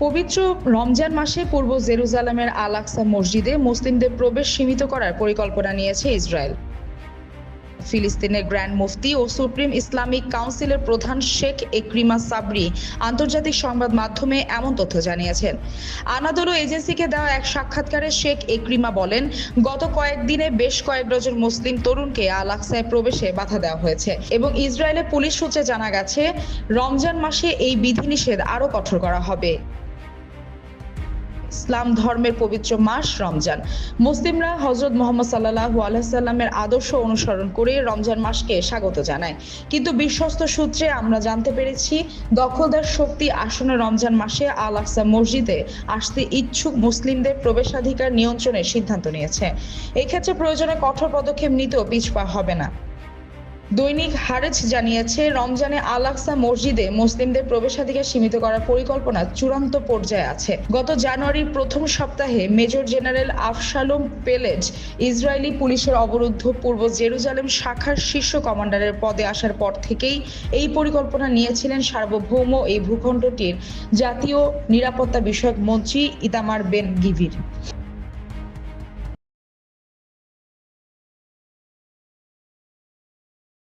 পবিত্র রমজান মাসে পূর্ব জেরুজালেমের আল আকসা মসজিদে মুসলিমদের প্রবেশ সীমিত করার পরিকল্পনা নিয়েছে ইসরায়েল। ফিলিস্তিনের গ্র্যান্ড মুফতি ও সুপ্রিম ইসলামিক কাউন্সিলের প্রধান শেখ একরিমা সাবরি আন্তর্জাতিক সংবাদ মাধ্যমে এমন তথ্য জানিয়েছেন। আনাদোলু এজেন্সিকে দেওয়া এক সাক্ষাৎকারে শেখ একরিমা বলেন, গত কয়েকদিনে বেশ কয়েক ডজন মুসলিম তরুণকে আল আকসায় প্রবেশে বাধা দেওয়া হয়েছে এবং ইসরায়েলের পুলিশ সূত্রে জানা গেছে রমজান মাসে এই বিধিনিষেধ আরও কঠোর করা হবে। ইসলাম ধর্মের পবিত্র মাস রমজান। মুসলিমরা হযরত মুহাম্মদ সাল্লাল্লাহু আলাইহি সাল্লামের আদর্শ অনুসরণ করে রমজান মাসকে স্বাগত জানায়। কিন্তু বিশ্বস্ত সূত্রে আমরা জানতে পেরেছি, দখলদার শক্তি আসন্ন রমজান মাসে আল আকসা মসজিদে আসতে ইচ্ছুক মুসলিমদের প্রবেশাধিকার নিয়ন্ত্রণের সিদ্ধান্ত নিয়েছে। এক্ষেত্রে প্রয়োজনে কঠোর পদক্ষেপ নিতেও পিছপা হবে না। দৈনিক হারেজ জানিয়েছে, রমজানে আল আকসা মসজিদে মুসলিমদের প্রবেশাধিকার সীমিত করার পরিকল্পনা চূড়ান্ত পর্যায়ে আছে। গত জানুয়ারির প্রথম সপ্তাহে মেজর জেনারেল আফশালোম পেলেজ ইসরায়েলি পুলিশের অবরুদ্ধ পূর্ব জেরুজালেম শাখার শীর্ষ কমান্ডারের পদে আসার পর থেকেই এই পরিকল্পনা নিয়েছিলেন সার্বভৌম এই ভূখণ্ডটির জাতীয় নিরাপত্তা বিষয়ক মন্ত্রী ইতামার বেন গিভির।